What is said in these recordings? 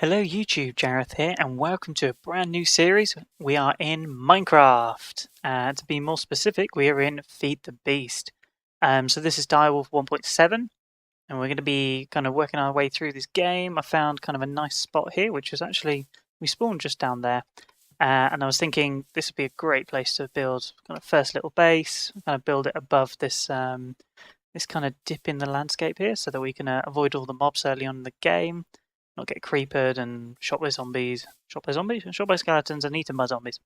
Hello YouTube, Jareth here, and welcome to a brand new series. We are in Minecraft. To be more specific, we are in Feed the Beast. So this is Direwolf 1.7, and we're going to be kind of working our way through this game. I found kind of a nice spot here, which is actually, we spawned just down there. And I was thinking this would be a great place to build kind of first little base, kind of build it above this this kind of dip in the landscape here so that we can avoid all the mobs early on in the game. Not get creepered and shot by zombies, shot by skeletons, and eaten by zombies.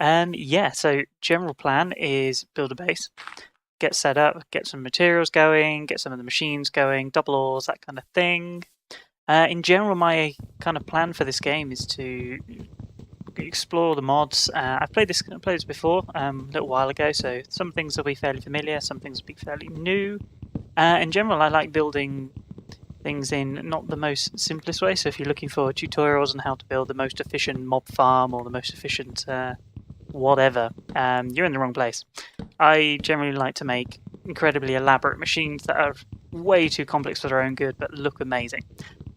And yeah, so general plan is build a base, get set up, get some materials going, get some of the machines going, double ores, that kind of thing. In general, my kind of plan for this game is to explore the mods. I've played this before a little while ago, so some things will be fairly familiar, some things will be fairly new. In general, I like building things in not the most simplest way. So if you're looking for tutorials on how to build the most efficient mob farm or the most efficient whatever, you're in the wrong place. I generally like to make incredibly elaborate machines that are way too complex for their own good but look amazing.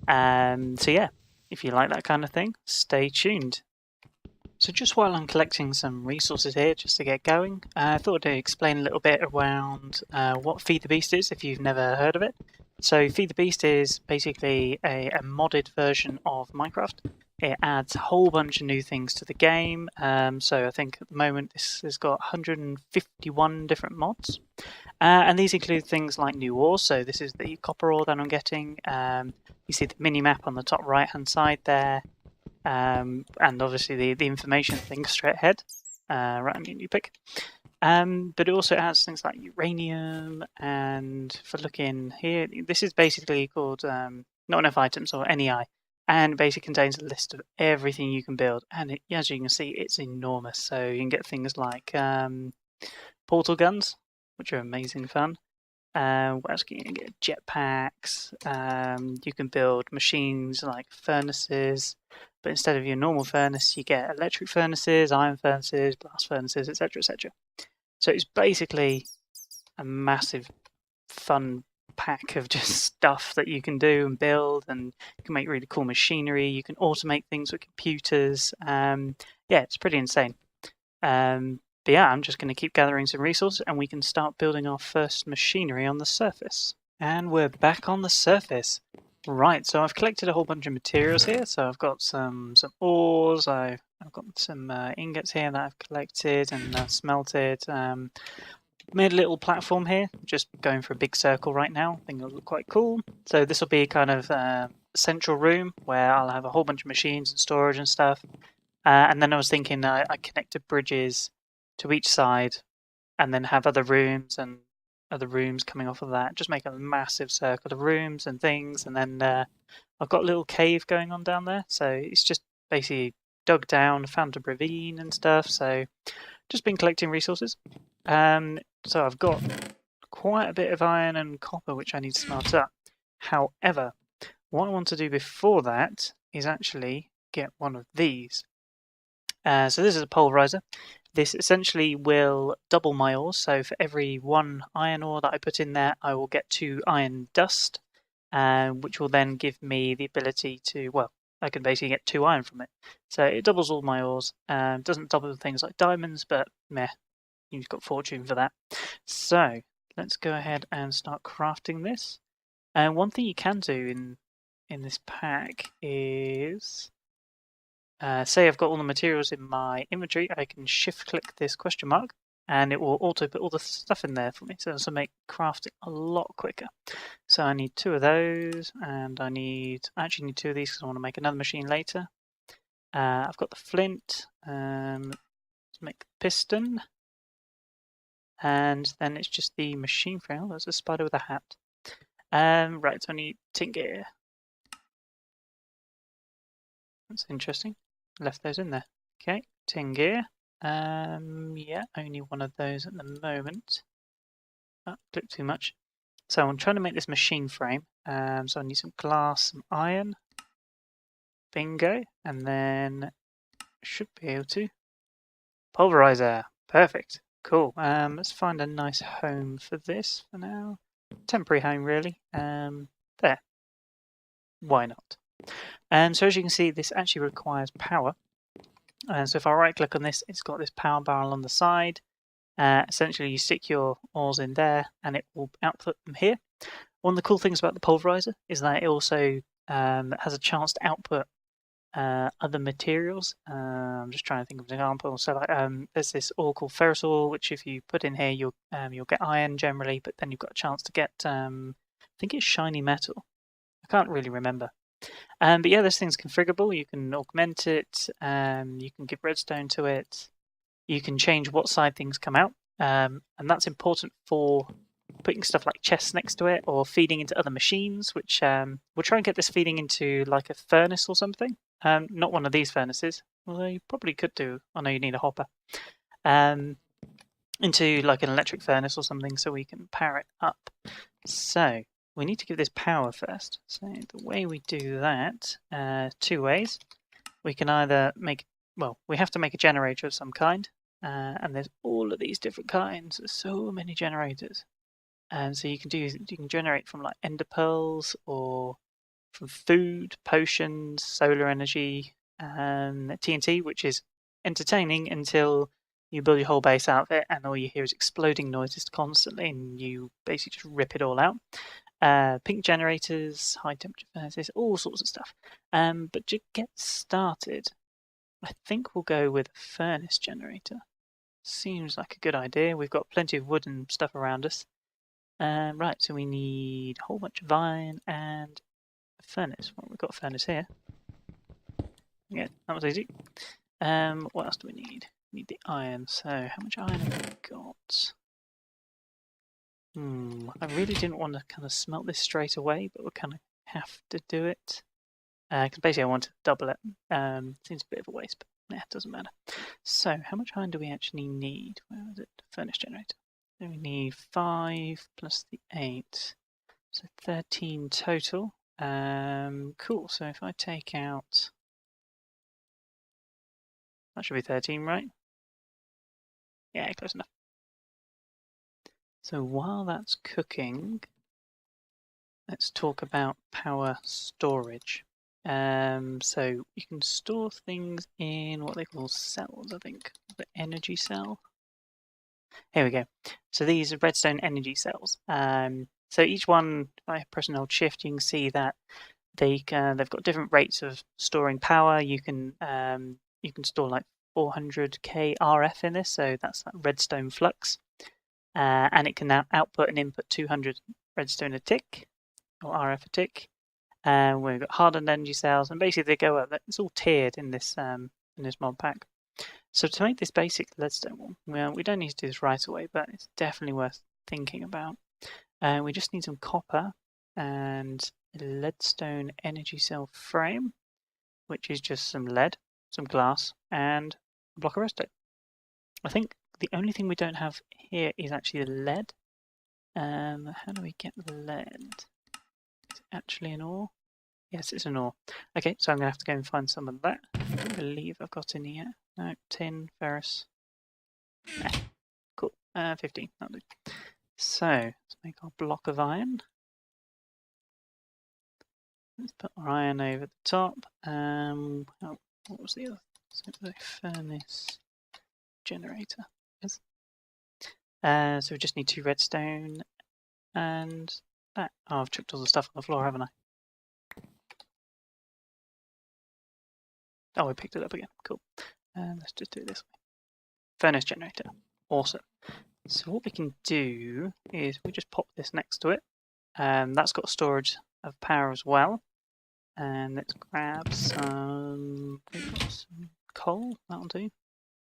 So yeah, if you like that kind of thing, stay tuned. So just while I'm collecting some resources here, just to get going, I thought I'd explain a little bit around what Feed the Beast is, if you've never heard of it. So Feed the Beast is basically a modded version of Minecraft. It adds a whole bunch of new things to the game. So I think at the moment this has got 151 different mods. And these include things like new ores. So this is the copper ore that I'm getting. You see the mini-map on the top right-hand side there. And obviously the information thing straight ahead. Right, you pick. But it also has things like uranium, and for looking here, this is basically called not enough items, or NEI, and basically contains a list of everything you can build. And as you can see, it's enormous. So you can get things like portal guns, which are amazing fun. What else can you get? Jetpacks. You can build machines like furnaces, but instead of your normal furnace, you get electric furnaces, iron furnaces, blast furnaces, etc., etc. So it's basically a massive fun pack of just stuff that you can do and build, and you can make really cool machinery. You can automate things with computers. Yeah, it's pretty insane. But yeah, I'm just going to keep gathering some resources and we can start building our first machinery on the surface. And we're back on the surface. Right, so I've collected a whole bunch of materials here. So I've got some ores, I've got some ingots here that I've collected and smelted. Made a little platform here, just going for a big circle right now. I think it'll look quite cool. So this will be kind of a central room where I'll have a whole bunch of machines and storage and stuff. And then I was thinking I connected bridges to each side and then have other rooms and other rooms coming off of that. Just make a massive circle of rooms and things. And then I've got a little cave going on down there. So it's just basically dug down, found a ravine and stuff. So just been collecting resources. So I've got quite a bit of iron and copper which I need to smelt up. However, what I want to do before that is actually get one of these. So this is a pulverizer. This essentially will double my ores. So for every 1 iron ore that I put in there, I will get 2 iron dust, which will then give me the ability to, well, I can basically get 2 iron from it. So it doubles all my ores. Doesn't double things like diamonds, but meh, you've got fortune for that. So let's go ahead and start crafting this. And one thing you can do in this pack is, say I've got all the materials in my inventory, I can shift click this question mark and it will auto put all the stuff in there for me. So this will make crafting a lot quicker. So I need 2 of those, and I actually need 2 of these because I want to make another machine later. I've got the flint, let's make the piston, and then it's just the machine frame. Oh, there's a spider with a hat. Right, so I need tin gear. That's interesting. Left those in there. Okay, tin gear. Yeah, only one of those at the moment. Oh, took too much. So I'm trying to make this machine frame. So I need some glass, some iron. Bingo. And then should be able to. Pulverizer. Perfect. Cool. Let's find a nice home for this for now. Temporary home, really. There. Why not? So as you can see, this actually requires power. So if I right click on this, it's got this power barrel on the side. Essentially, you stick your ores in there and it will output them here. One of the cool things about the pulverizer is that it also has a chance to output other materials. I'm just trying to think of an example. So like, there's this ore called ferrous ore, which if you put in here, you'll get iron generally, but then you've got a chance to get, I think it's shiny metal. I can't really remember. But yeah, this thing's configurable. You can augment it. You can give redstone to it. You can change what side things come out, and that's important for putting stuff like chests next to it or feeding into other machines, which we'll try and get this feeding into like a furnace or something. Not one of these furnaces, although you probably could do. I know you need a hopper. Into like an electric furnace or something so we can power it up. So we need to give this power first. So the way we do that, two ways. We can either make, well, we have to make a generator of some kind. And there's all of these different kinds. There's so many generators. And so you can generate from like ender pearls or from food, potions, solar energy, and TNT, which is entertaining until you build your whole base out of it and all you hear is exploding noises constantly and you basically just rip it all out. Pink generators, high temperature furnaces, all sorts of stuff. But to get started, I think we'll go with a furnace generator. Seems like a good idea. We've got plenty of wood and stuff around us. Right, so we need a whole bunch of iron and a furnace. Well, we've got a furnace here. Yeah, that was easy. What else do we need? We need the iron. So how much iron have we got? I really didn't want to kind of smelt this straight away, but we'll kind of have to do it. Because basically I want to double it. Seems a bit of a waste, but yeah, it doesn't matter. So how much iron do we actually need? Where is it? Furnace generator. So we need 5 plus the 8. So 13 total. Cool. So if I take out... That should be 13, right? Yeah, close enough. So while that's cooking, let's talk about power storage. So you can store things in what they call cells, I think. The energy cell. Here we go. So these are redstone energy cells. So each one, if I press and hold shift, you can see that they've got different rates of storing power. You can store like 400k RF in this, so that's that redstone flux, and it can now output and input 200 redstone a tick or RF a tick. We've got hardened energy cells, and basically they go up. It's all tiered in this mod pack. So to make this basic leadstone one, well, we don't need to do this right away, but it's definitely worth thinking about. We just need some copper and a leadstone energy cell frame, which is just some lead, some glass, and a block of redstone. I think the only thing we don't have here is actually the lead. How do we get the lead? Is it actually an ore? Yes, it's an ore. Okay, so I'm going to have to go and find some of that. I don't believe I've got any here. No, tin, ferrous. Nah. Cool. 15. That'll do. So, let's make our block of iron. Let's put our iron over the top. What was the other? So the furnace generator. Yes. So we just need 2 redstone and that. Oh, I've chucked all the stuff on the floor, haven't I? Oh, we picked it up again. Cool. Let's just do it this way. Furnace generator. Awesome. So what we can do is we just pop this next to it. That's got storage of power as well. And let's grab some coal. That'll do.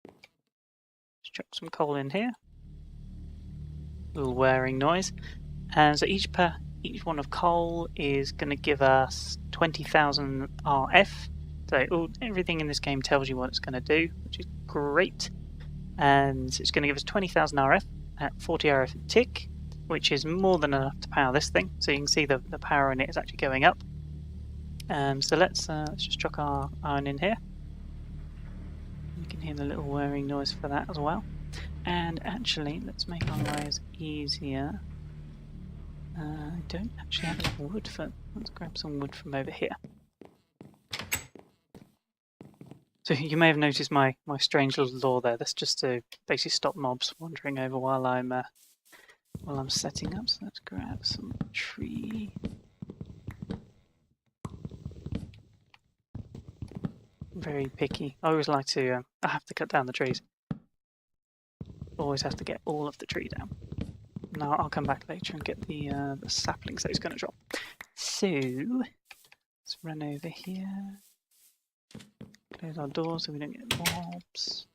Let's chuck some coal in here. Little whirring noise. And so each one of coal is going to give us 20,000 RF. So everything in this game tells you what it's going to do, which is great. And it's going to give us 20,000 RF at 40 RF a tick, which is more than enough to power this thing. So you can see the power in it is actually going up. So let's just chuck our iron in here. You can hear the little whirring noise for that as well. And actually, let's make our lives easier. I don't actually have enough wood for... Let's grab some wood from over here. So you may have noticed my strange little law there. That's just to basically stop mobs wandering over while I'm setting up. So let's grab some tree. Very picky. I always like to. I have to cut down the trees. Always have to get all of the tree down. Now I'll come back later and get the saplings that he's going to drop. So let's run over here. Close our doors so we don't get mobs.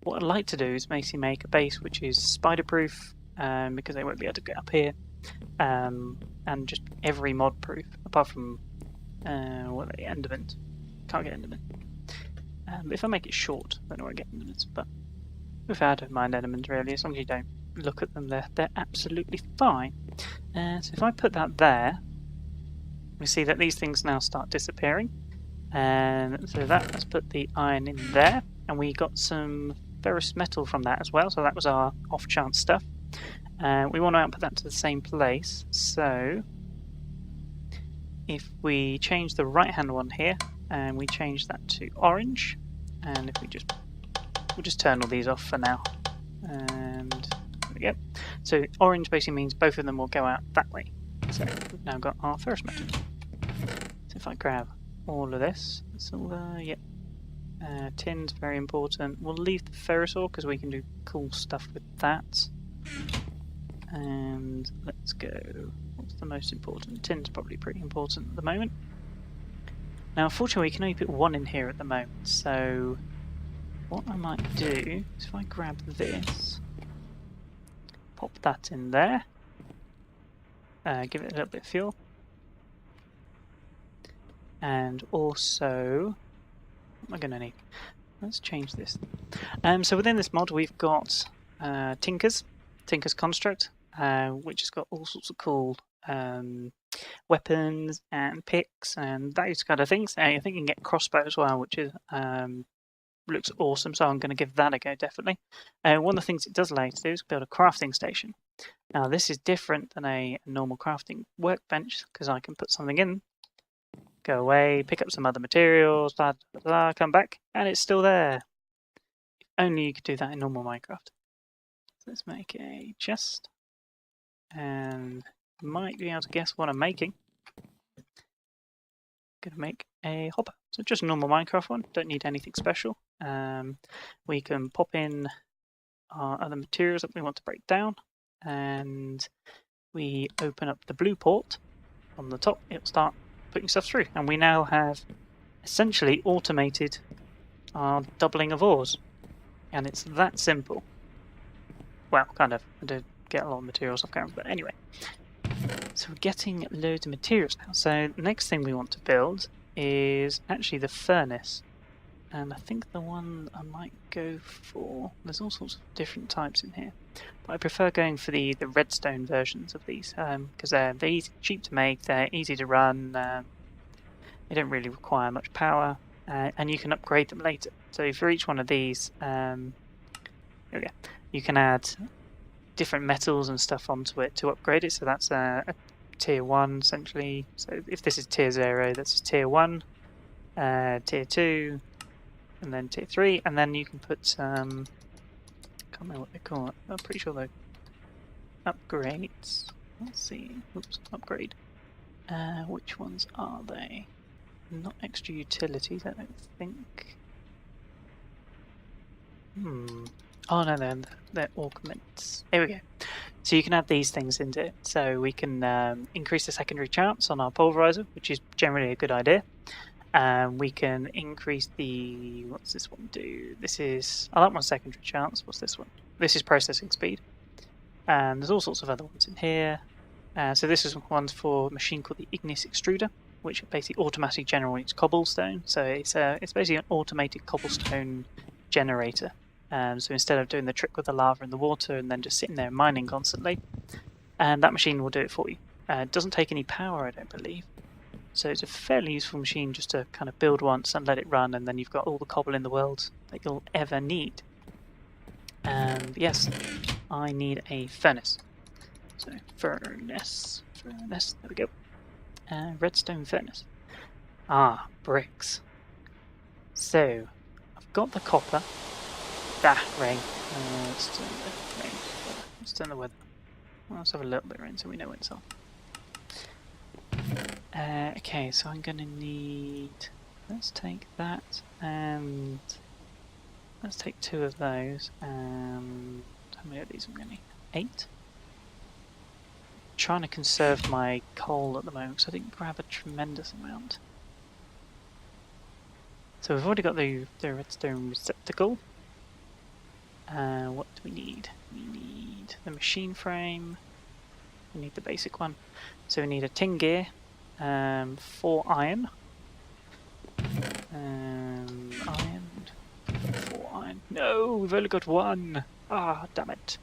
What I'd like to do is basically make a base which is spider-proof, because they won't be able to get up here, and just every mod-proof, apart from Enderman. Can't get Enderman. If I make it short, then I won't get Endermans. But if I don't mind Endermans really, as long as you don't look at them, they're absolutely fine. So if I put that there, we see that these things now start disappearing. And so let's put the iron in there, and we got some ferrous metal from that as well, so that was our off chance stuff. We want to output that to the same place, so if we change the right hand one here and we change that to orange, and if we'll just turn all these off for now, and there we go. So orange basically means both of them will go out that way. So we've now got our ferrous metal. So if I grab all of this, silver, yep. Tin's very important. We'll leave the ferrous ore because we can do cool stuff with that. And let's go. What's the most important? Tin's probably pretty important at the moment. Now, unfortunately, we can only put one in here at the moment. So, what I might do is if I grab this, pop that in there, give it a little bit of fuel. And also, what am I going to need? Let's change this. So within this mod we've got Tinker's Construct, which has got all sorts of cool weapons and picks and those kind of things. I think you can get crossbow as well, which is looks awesome, so I'm going to give that a go, definitely. One of the things it does allow you to do is build a crafting station. Now this is different than a normal crafting workbench, because I can put something in, go away, pick up some other materials, blah, blah, blah, come back, and it's still there. If only you could do that in normal Minecraft. So let's make a chest, and you might be able to guess what I'm making. Gonna make a hopper. So just a normal Minecraft one, don't need anything special. We can pop in our other materials that we want to break down, and we open up the blue port on the top, it'll start putting stuff through, and we now have essentially automated our doubling of ores, and it's that simple. Well, kind of. I did get a lot of materials off camera, but anyway. So we're getting loads of materials now. So the next thing we want to build is actually the furnace, and I think the one I might go for, there's all sorts of different types in here, but I prefer going for the redstone versions of these, because they're easy, cheap to make, they're easy to run, they don't really require much power, and you can upgrade them later. So for each one of these, you can add different metals and stuff onto it to upgrade it. So that's a tier 1 essentially. So if this is tier 0, that's tier 1, tier 2, and then tier 3, and then you can put I can't remember what they call it. I'm pretty sure they're upgrades. Let's see. Oops, upgrade. Which ones are they? Not extra utilities, I don't think. Oh no, they're augments. Here we go. So you can add these things into it. So we can increase the secondary chance on our pulverizer, which is generally a good idea. We can increase the, what's this one do? This is, I like my secondary chance. What's this one? This is processing speed. And there's all sorts of other ones in here. So this is one for a machine called the Ignis Extruder, which basically automatically generates cobblestone. So it's basically an automated cobblestone generator. So instead of doing the trick with the lava and the water and then just sitting there mining constantly, and that machine will do it for you. It doesn't take any power, I don't believe. So it's a fairly useful machine just to kind of build once and let it run, and then you've got all the cobble in the world that you'll ever need. Yes, I need a furnace. So furnace, there we go. Redstone furnace. Ah, bricks. So got the copper. Rain. Let's turn the rain. Let's turn the weather. Let's have a little bit of rain so we know when it's on. Okay, so I'm gonna need. Let's take that and let's take 2 of those. And how many of these am I gonna need? 8. Trying to conserve my coal at the moment, so I didn't grab a tremendous amount. So we've already got the redstone receptacle. What do we need? We need the machine frame. We need the basic one. So we need a tin gear, 4 iron. Iron. 4 iron. No, we've only got 1. Ah, damn it.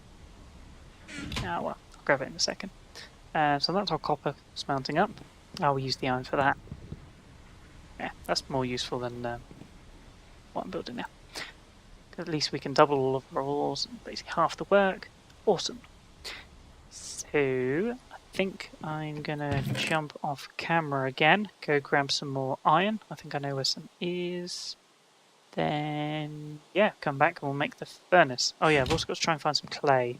Ah, well, I'll grab it in a second. So that's our copper smelting up. I'll use the iron for that. Yeah, that's more useful than what I'm building now. At least we can double all of our ores and basically half the work. Awesome. So I think I'm gonna jump off camera again, go grab some more iron. I think I know where some is. Then yeah, come back and we'll make the furnace. Oh yeah, I've also got to try and find some clay.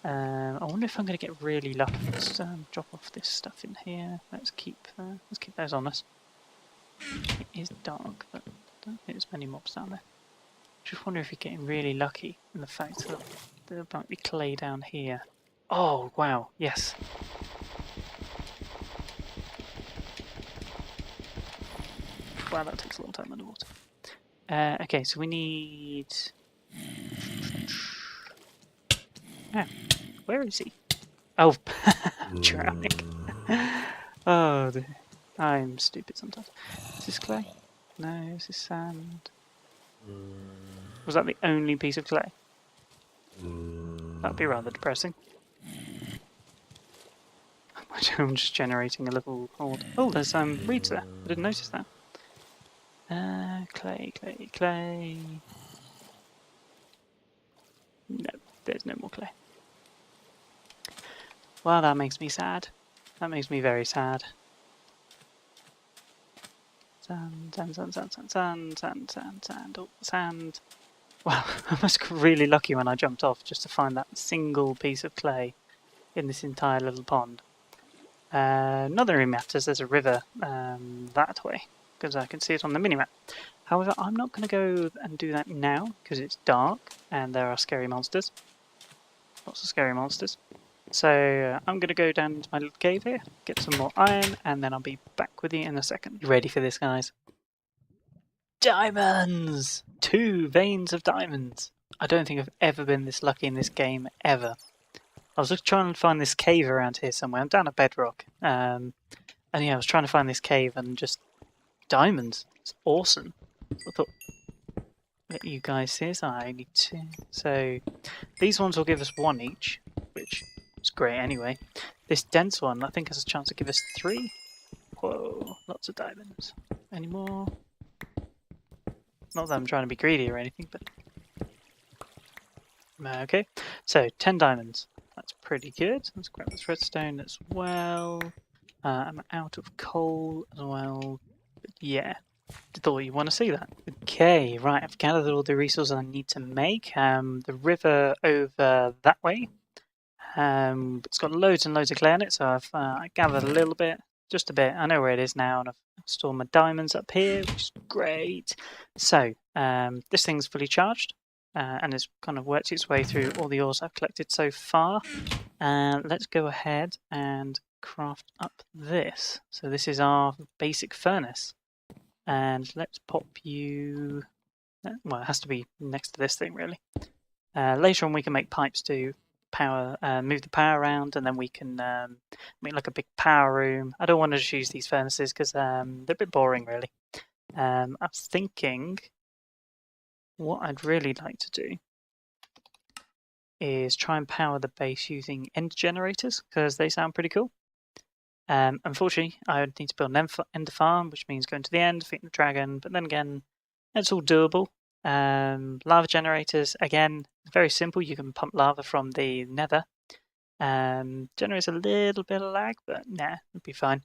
I wonder if I'm gonna get really lucky. Let's drop off this stuff in here. Let's keep those on us. It is dark, but I don't think there's many mobs down there. Just wonder if you're getting really lucky in the fact that there might be clay down here. Oh, wow, yes. Wow, that takes a long time underwater. Okay, so we need... Oh, where is he? Oh, drowning. Oh, I'm stupid sometimes. Is this clay? No, is this sand? Was that the only piece of clay? That would be rather depressing. I'm just generating a little horde. Oh, there's reeds there. I didn't notice that. Clay. No, there's no more clay. Well, that makes me sad. That makes me very sad. Sand, all the sand. Wow, I must have got really lucky when I jumped off just to find that single piece of clay in this entire little pond. Not that it really matters, there's a river that way, because I can see it on the minimap. However, I'm not going to go and do that now, because it's dark and there are scary monsters. Lots of scary monsters. So I'm going to go down into my little cave here, get some more iron, and then I'll be back with you in a second. You ready for this, guys? Diamonds! 2 veins of diamonds! I don't think I've ever been this lucky in this game, ever. I was just trying to find this cave around here somewhere. I'm down at Bedrock. And yeah, I was trying to find this cave and just diamonds. It's awesome. I thought, let you guys see this. I need 2. So these ones will give us 1 each, which is great anyway. This dense one, I think, has a chance to give us 3. Whoa, lots of diamonds. Any more? Not that I'm trying to be greedy or anything, but... Okay, so 10 diamonds. That's pretty good. Let's grab this redstone as well. I'm out of coal as well. But yeah, thought you want to see that. Okay, right, I've gathered all the resources I need to make. The river over that way. It's got loads and loads of clay in it, so I've gathered a little bit. Just a bit. I know where it is now, and I've stored my diamonds up here, which is great. So, this thing's fully charged. And it's kind of worked its way through all the ores I've collected so far. Let's go ahead and craft up this. So this is our basic furnace. And let's pop you... Well, it has to be next to this thing, really. Later on we can make pipes to power, move the power around, and then we can make like a big power room. I don't want to just use these furnaces because they're a bit boring, really. I was thinking... What I'd really like to do is try and power the base using ender generators, because they sound pretty cool. Unfortunately, I would need to build an ender farm, which means going to the end, defeating the dragon, but then again, it's all doable. Lava generators, again, very simple. You can pump lava from the nether. Generates a little bit of lag, but nah, it'll be fine.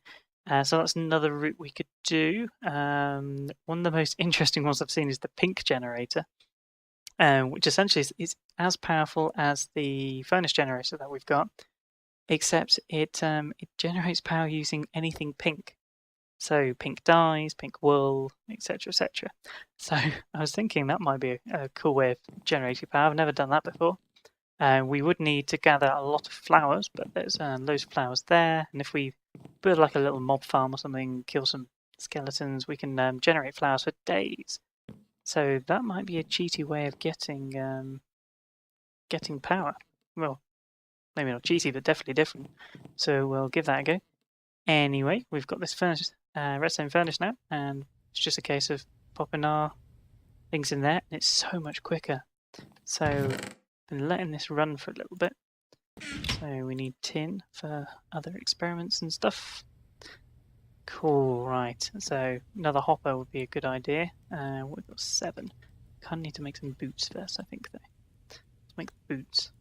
So that's another route we could do. One of the most interesting ones I've seen is the pink generator, which essentially is as powerful as the furnace generator that we've got, except it generates power using anything pink. So pink dyes, pink wool, etc., etc. So I was thinking that might be a cool way of generating power. I've never done that before. We would need to gather a lot of flowers, but there's loads of flowers there. And if we build like a little mob farm or something, kill some skeletons, we can generate flowers for days. So that might be a cheaty way of getting power. Well, maybe not cheaty, but definitely different. So we'll give that a go. Anyway, we've got this furnace, redstone furnace now, and it's just a case of popping our things in there, and it's so much quicker. So I've been letting this run for a little bit. So we need tin for other experiments and stuff. Cool, right. So another hopper would be a good idea. We've got 7. Kind of need to make some boots first, I think, though. Let's make the boots.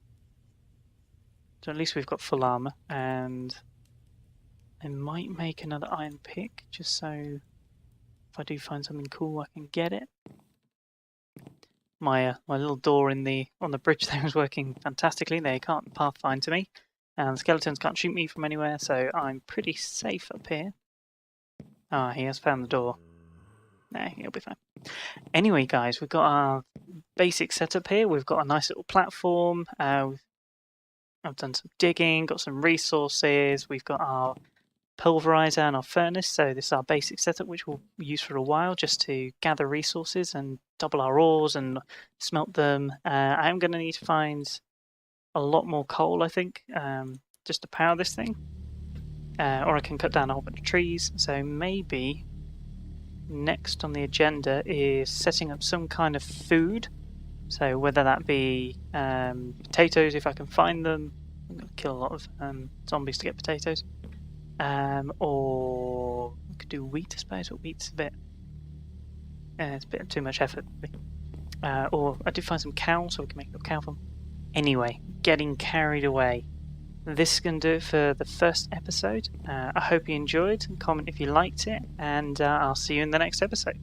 So at least we've got full armor, and I might make another iron pick, just so if I do find something cool, I can get it. My little door on the bridge there is working fantastically. They can't pathfind to me, and the skeletons can't shoot me from anywhere, so I'm pretty safe up here. Ah, he has found the door. Nah, he'll be fine. Anyway, guys, we've got our basic setup here. We've got a nice little platform. I've done some digging, got some resources. We've got our pulverizer and our furnace. So this is our basic setup, which we'll use for a while just to gather resources and double our ores and smelt them. I am going to need to find a lot more coal, I think, just to power this thing. Or I can cut down a whole bunch of trees. So maybe next on the agenda is setting up some kind of food. So whether that be potatoes, if I can find them. I'm going to kill a lot of zombies to get potatoes. Or we could do wheat, I suppose, but wheat's it's a bit too much effort. Or I did find some cows, so we can make a cow farm. Anyway, getting carried away. This is going to do it for the first episode. I hope you enjoyed. Comment if you liked it, and I'll see you in the next episode.